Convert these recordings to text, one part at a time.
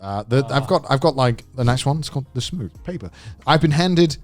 I've got like the next one. It's called the smooth paper. I've been handed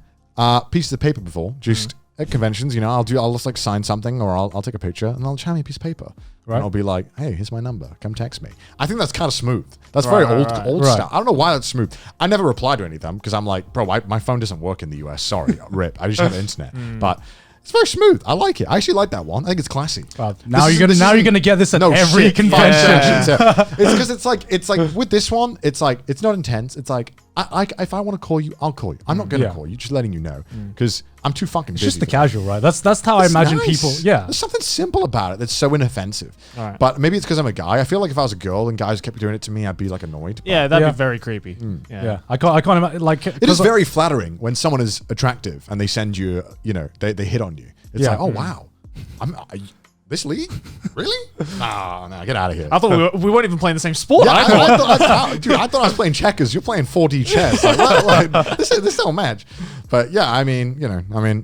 pieces of paper before, just at conventions. You know, I'll just like sign something, or I'll take a picture, and they'll hand me a piece of paper. Right. And I'll be like, hey, here's my number. Come text me. I think that's kind of smooth. That's very old stuff. I don't know why that's smooth. I never reply to any of them because I'm like, bro, my phone doesn't work in the US. Sorry, rip. I just have the internet. But it's very smooth. I like it. I actually like that one. I think it's classy. Now you're gonna get this at every convention. It's because it's like with this one, it's like it's not intense. It's like if I want to call you, I'll call you. I'm not gonna call you. Just letting you know because I'm too fucking busy. It's just the casual, right? That's how I imagine people. Yeah, there's something simple about it that's so inoffensive. Right. But maybe it's because I'm a guy. I feel like if I was a girl and guys kept doing it to me, I'd be like annoyed. Yeah, that'd be very creepy. Yeah, I can't imagine, like it is very flattering when someone is attractive and they send you, they hit on you. It's like, oh wow, this league, really? No, get out of here. I thought we weren't even playing the same sport. Yeah, I thought I was playing checkers. You're playing 4D chess. Like, this don't match. But yeah, I mean,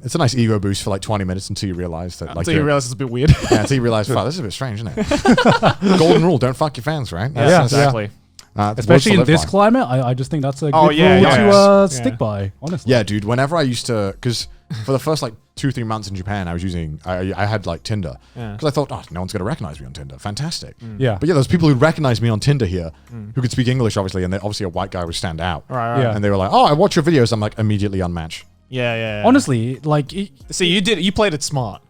it's a nice ego boost for like 20 minutes until you realize that. Until you realize it's a bit weird. Yeah, until you realize, wow, this is a bit strange, isn't it? Golden rule: don't fuck your fans, right? That's exactly. Especially in this climate, I just think that's a good rule to stick by, honestly. Yeah, dude, whenever I used to, because for the first like 2-3 months in Japan, I had like Tinder. Because I thought, no one's going to recognize me on Tinder. Fantastic. Yeah. But yeah, there's people who recognize me on Tinder here who could speak English, obviously, and obviously a white guy would stand out. Right. Yeah. And they were like, oh, I watch your videos. I'm like, immediately unmatched. Yeah. Honestly, like... See, you played it smart.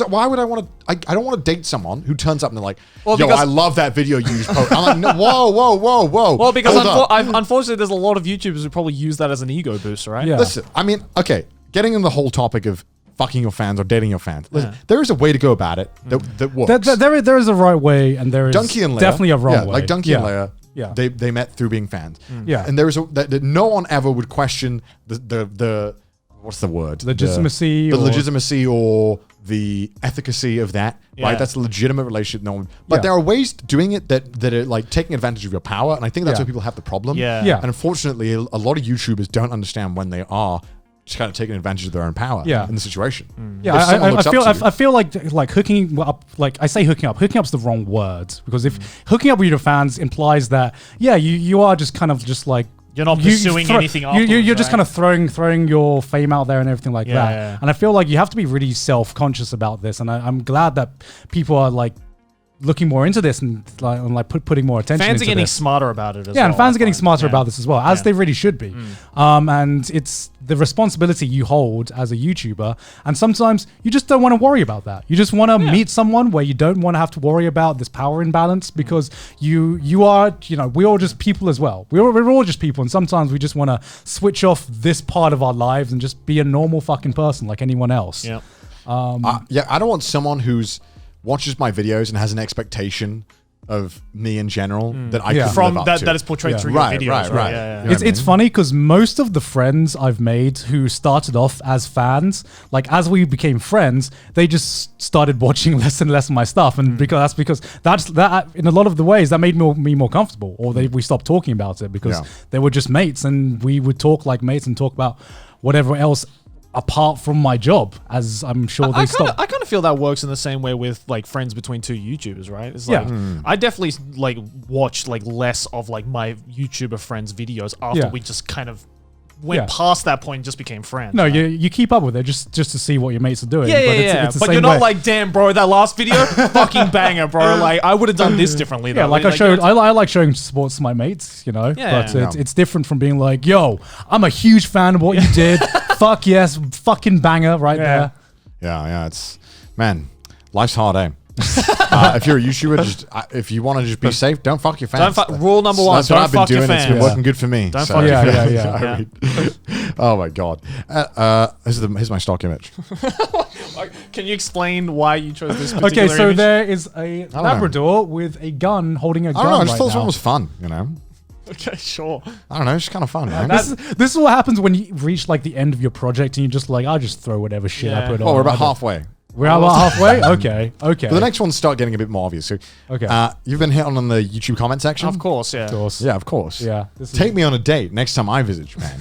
Why would I want to? I don't want to date someone who turns up and they're like, "Yo, I love that video you just posted." I'm like, "No, whoa." Well, because unfortunately, there's a lot of YouTubers who probably use that as an ego booster, right? Yeah. Listen, I mean, okay, getting in the whole topic of fucking your fans or dating your fans. Listen, there is a way to go about it that works. There is a right way, and there is definitely a wrong way. Like Donkey and Leia, they met through being fans. Yeah, and there is that no one ever would question the what's the word? Legitimacy. The legitimacy or the efficacy of that, right? That's a legitimate relationship. No one, but there are ways doing it that are like taking advantage of your power, and I think that's where people have the problem. Yeah. And unfortunately, a lot of YouTubers don't understand when they are just kind of taking advantage of their own power in the situation. Yeah, I feel like hooking up, like I say hooking up's the wrong word, because if hooking up with your fans implies that you are just kind of just like you're not pursuing anything. You're just kind of throwing your fame out there and everything like that. Yeah. And I feel like you have to be really self-conscious about this. And I'm glad that people are like looking more into this and putting more attention. Fans are getting this. smarter about it as well. Yeah, and fans are getting smarter about this as well, as they really should be. And it's the responsibility you hold as a YouTuber. And sometimes you just don't want to worry about that. You just want to meet someone where you don't want to have to worry about this power imbalance, because you are, we're all just people as well. We're all just people. And sometimes we just want to switch off this part of our lives and just be a normal fucking person like anyone else. Yeah. I don't want someone who's watches my videos and has an expectation of me in general that I can live up to. That is portrayed through your videos. Right. Yeah. It's funny because most of the friends I've made who started off as fans, like as we became friends, they just started watching less and less of my stuff, and because that's in a lot of the ways that made me more comfortable, or we stopped talking about it because they were just mates, and we would talk like mates and talk about whatever else apart from my job, as I'm sure they stop. I kind of feel that works in the same way with like friends between two YouTubers, right? It's like I definitely like watch like less of like my YouTuber friends' videos after we just kind of went past that point and just became friends. No, you keep up with it just to see what your mates are doing. But you're not like, damn, bro, that last video, fucking banger, bro. Like, I would have done this differently. Yeah, like I like showing sports to my mates, but it's different from being like, yo, I'm a huge fan of what you did. Fuck yes, fucking banger right there. Yeah, it's, man, life's hard, eh? If you're a YouTuber, if you want to just be safe, don't fuck your fans. Rule number one, that's what I've been doing. It's been working good for me. Don't fuck your fans. Oh my god. Here's my stock image. Can you explain why you chose this particular image? So image? there is a Labrador with a gun holding a gun. I just thought this one was fun, Okay, sure. I don't know, it's just kind of fun, man. This is what happens when you reach like the end of your project and you're just like, I'll just throw whatever shit I put on. Oh, we're about halfway. We're about halfway? Okay. But the next ones start getting a bit more obvious. So, you've been hit on the YouTube comment section? Of course, yeah. Yeah, of course. Yeah. Take me on a date next time I visit Japan.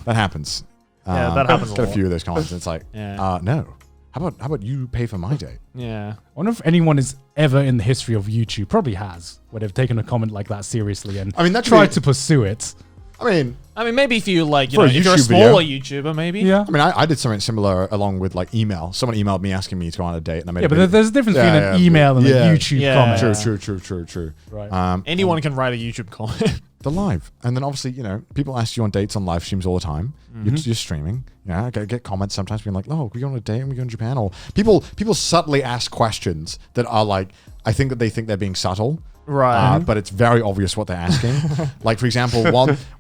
That happens. That happens Got a few of those comments. It's like, no. How about you pay for my date? Yeah. I wonder if anyone is ever in the history of YouTube, probably has, where they've taken a comment like that seriously and tried to pursue it. I mean, maybe if you like, For a if you're a YouTube smaller YouTuber, maybe. Yeah. I mean, I did something similar along with like email. Someone emailed me asking me to go on a date, and I made Yeah, but there's a difference between an email and a YouTube comment. True. Right. Anyone can write a YouTube comment. The live, and then obviously, people ask you on dates on live streams all the time. You're streaming. Yeah, I get comments sometimes being like, "Oh, we go on a date and we go in Japan," or people subtly ask questions that are like, I think that they think they're being subtle. Right. But it's very obvious what they're asking. Like, for example,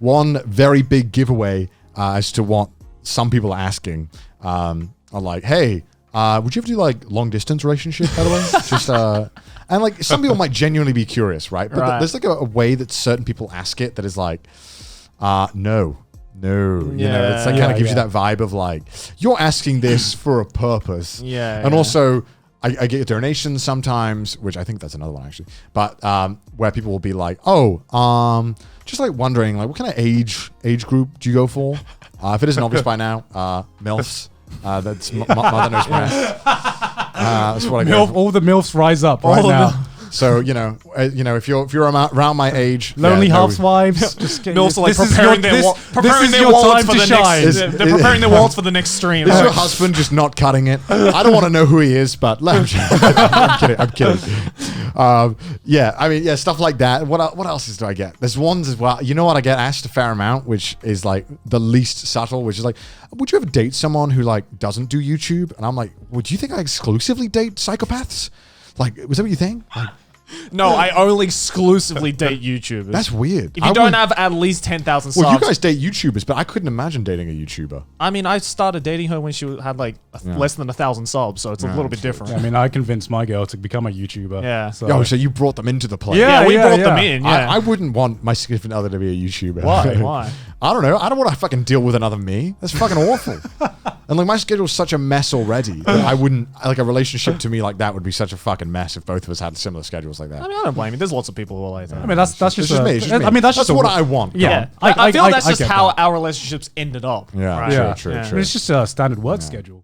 one very big giveaway as to what some people are asking are like, hey, would you ever do like long distance relationship, by the way? Just and like some people might genuinely be curious, right? But there's like a way that certain people ask it that is like, no. It's like kind of gives you that vibe of like, you're asking this for a purpose. And also, I get donations sometimes, which I think that's another one actually, but where people will be like, just like wondering, like, what kind of age group do you go for? If it isn't obvious by now, MILFs. That's Mother Knows Best. That's what I go for. All the MILFs rise up right now. So if you're around my age, lonely housewives, just MILFs are like preparing their wallets for the next. They're preparing their wallets for the next stream. Is your husband just not cutting it? I don't want to know who he is, but I'm kidding. Stuff like that. What else do I get? There's ones as well. You know what I get asked a fair amount, which is like the least subtle, which is like, would you ever date someone who like doesn't do YouTube? And I'm like, would you think I exclusively date psychopaths? Like, was that what you think? Like, no, I only exclusively date YouTubers. That's weird. If you don't have at least 10,000 subs. Well, you guys date YouTubers, but I couldn't imagine dating a YouTuber. I mean, I started dating her when she had like less than 1,000 subs, so it's a little bit different. Yeah, I mean, I convinced my girl to become a YouTuber. Yeah. So you brought them into the play. Yeah, we brought them in. Yeah. I wouldn't want my significant other to be a YouTuber. Why? I don't know. I don't want to fucking deal with another me. That's fucking awful. And like my schedule's such a mess already that I wouldn't like a relationship to me like that would be such a fucking mess if both of us had similar schedules like that. I mean, I don't blame you. There's lots of people who are like that. I mean, that's just me. I mean, that's just what I want. Yeah. I feel that's just how our relationships ended up. Yeah. Right? True. It's just a standard work schedule.